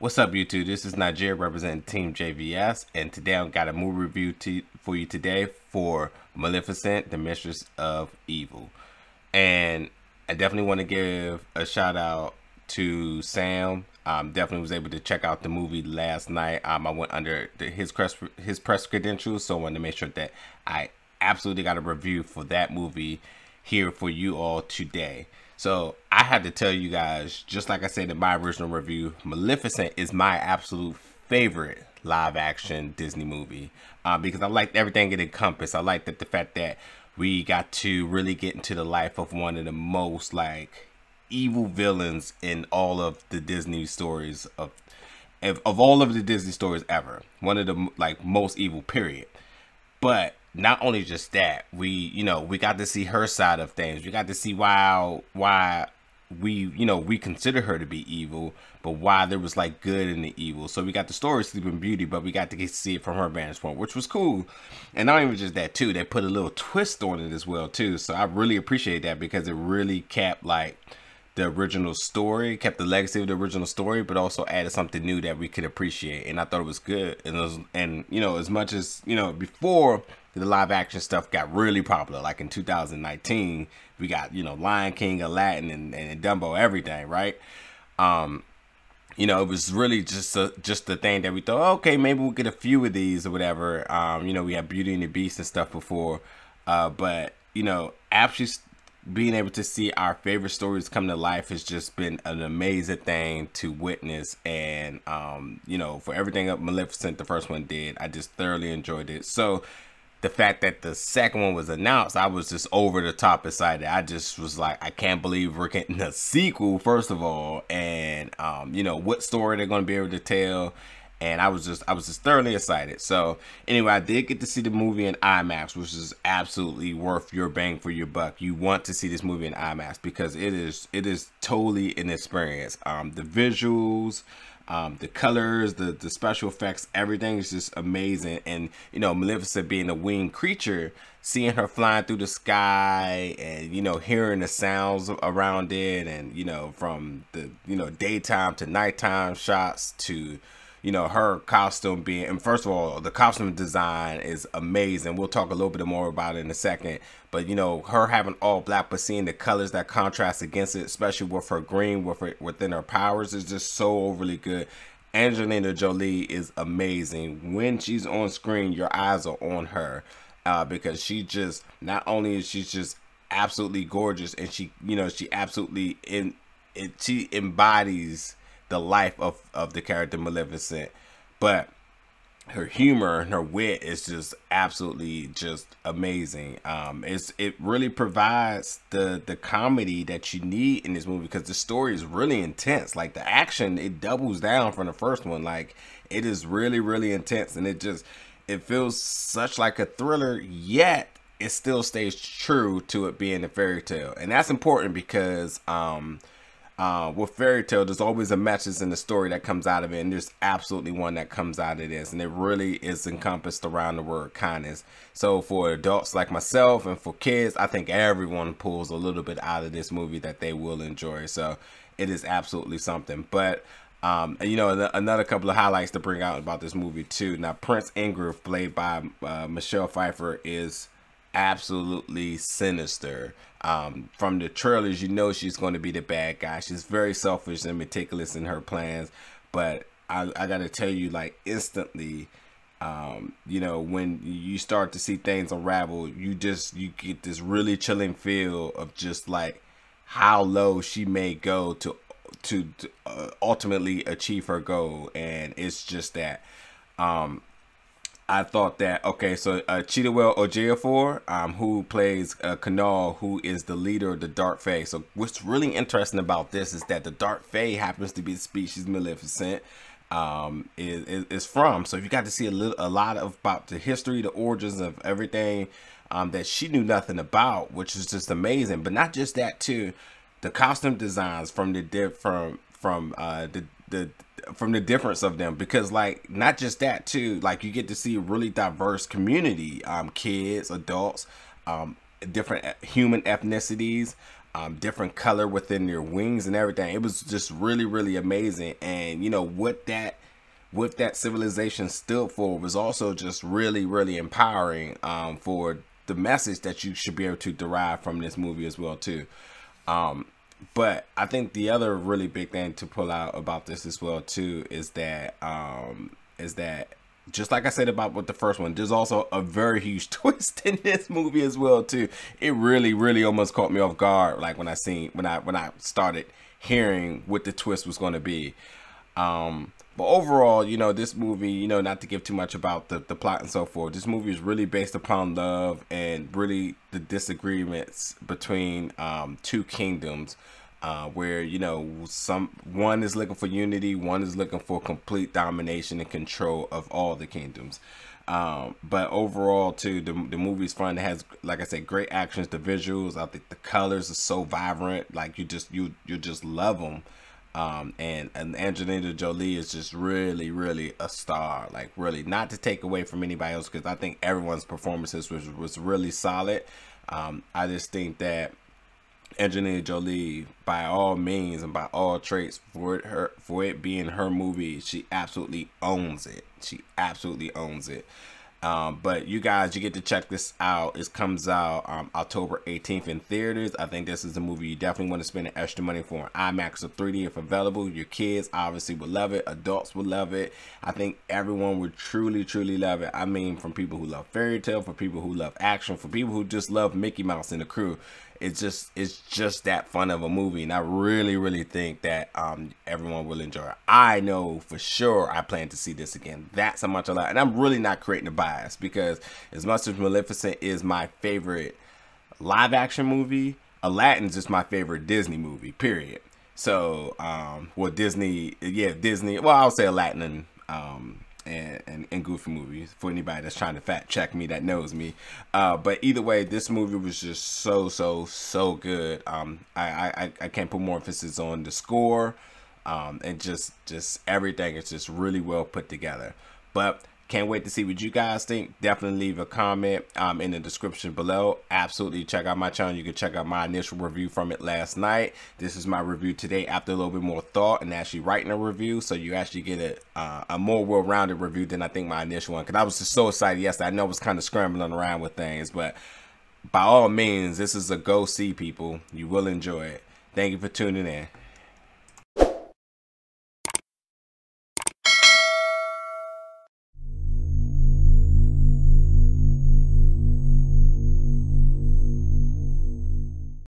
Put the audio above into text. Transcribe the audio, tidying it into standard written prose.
What's up, YouTube? This is Nigeria representing Team JVS, and today I've got a movie review for you today for Maleficent, the Mistress of Evil. And I definitely want to give a shout out to Sam. Definitely was able to check out the movie last night. I went under his press credentials, so I wanted to make sure that I absolutely got a review for that movie here for you all today. So I had to tell you guys, just like I said in my original review, Maleficent is my absolute favorite live action Disney movie because I liked everything it encompassed. I liked the fact that we got to really get into the life of one of the most like evil villains in all of the Disney stories of all of the Disney stories ever. One of the like most evil, period. But not only just that, we got to see her side of things. We got to see why we consider her to be evil, but why there was like good in the evil. So we got the story Sleeping Beauty, but we got to get to see it from her vantage point, which was cool. And not even just that too, they put a little twist on it as well too. So I really appreciate that because it really kept like the original story, kept the legacy of the original story, but also added something new that we could appreciate. And I thought it was good. And as much as before the live action stuff got really popular, like in 2019, we got Lion King, Aladdin, and Dumbo, everything, right? It was really just the thing that we thought, okay, maybe we'll get a few of these or whatever. We had Beauty and the Beast and stuff before, but actually being able to see our favorite stories come to life has just been an amazing thing to witness. And for everything that Maleficent, the first one, did, I just thoroughly enjoyed it. So the fact that the second one was announced, I was just over the top excited. I just was like, I can't believe we're getting a sequel, first of all, and what story they're going to be able to tell. And I was just thoroughly excited. So anyway, I did get to see the movie in IMAX, which is absolutely worth your bang for your buck. You want to see this movie in IMAX because it is totally an experience. The visuals, the colors, the special effects, everything is just amazing. And Maleficent being a winged creature, seeing her flying through the sky and hearing the sounds around it, and from the daytime to nighttime shots to her costume being, and first of all, the costume design is amazing. We'll talk a little bit more about it in a second, but her having all black, but seeing the colors that contrast against it, especially with her green within her powers, is just so overly good. Angelina Jolie is amazing. When she's on screen, your eyes are on her because she just, not only is she just absolutely gorgeous, and she absolutely she embodies the life of the character Maleficent, but her humor and her wit is just absolutely just amazing. It really provides the comedy that you need in this movie because the story is really intense. Like the action, it doubles down from the first one. Like it is really intense, and it feels such like a thriller, yet it still stays true to it being a fairy tale. And that's important because with fairy tale, there's always a message in the story that comes out of it, and there's absolutely one that comes out of this, and it really is encompassed around the word kindness. So for adults like myself and for kids, I think everyone pulls a little bit out of this movie that they will enjoy. So it is absolutely something. But another couple of highlights to bring out about this movie too. Now, Prince Ingrid, played by Michelle Pfeiffer, is absolutely sinister. From the trailers, she's going to be the bad guy. She's very selfish and meticulous in her plans, but I gotta tell you, like instantly, when you start to see things unravel, you get this really chilling feel of just like how low she may go to ultimately achieve her goal. And it's just that I thought that, okay, so Chiwetel Ejiofor, who plays Kanal, who is the leader of the Dark Fae. So what's really interesting about this is that the Dark Fae happens to be the species Maleficent is from. So you got to see a lot about the history, the origins of everything that she knew nothing about, which is just amazing. But not just that too, the costume designs from the difference of them, because like not just that too, like you get to see a really diverse community, kids, adults, different human ethnicities, different color within their wings and everything. It was just really, really amazing. And you know what that civilization stood for was also just really, really empowering for the message that you should be able to derive from this movie as well too. But I think the other really big thing to pull out about this as well too is that just like I said about with the first one, there's also a very huge twist in this movie as well too. It really, really almost caught me off guard, like when I started hearing what the twist was going to be. But overall, you know, this movie, you know, not to give too much about the plot and so forth, this movie is really based upon love and really the disagreements between two kingdoms, where, you know, one is looking for unity, one is looking for complete domination and control of all the kingdoms. But overall too, the movie's fun. It has, like I said, great actions, the visuals. I think the colors are so vibrant, like you just love them. And Angelina Jolie is just really, really a star. Like, really, not to take away from anybody else, because I think everyone's performances was really solid. I just think that Angelina Jolie, by all means and by all traits, for it being her movie, she absolutely owns it. She absolutely owns it. But you guys, you get to check this out. It comes out October 18th in theaters. I think this is a movie you definitely want to spend extra money for. IMAX or 3D if available. Your kids obviously would love it. Adults would love it. I think everyone would truly, truly love it. I mean, from people who love fairy tale, for people who love action, for people who just love Mickey Mouse and the crew. It's just that fun of a movie, and I really, really think that everyone will enjoy it. I know for sure I plan to see this again. That's how much I like, and I'm really not creating a bias, because as much as Maleficent is my favorite live action movie, Aladdin's just my favorite Disney movie, period. So well, Disney, well, I'll say Aladdin and Goofy movies for anybody that's trying to fact check me that knows me. But either way, this movie was just so good. I can't put more emphasis on the score, and just everything is just really well put together. But can't wait to see what you guys think. Definitely leave a comment in the description below. Absolutely check out my channel. You can check out my initial review from it last night. This is my review today after a little bit more thought and actually writing a review. So you actually get a more well-rounded review than I think my initial one. Because I was just so excited yesterday. I know I was kind of scrambling around with things. But by all means, this is a go see, people. You will enjoy it. Thank you for tuning in.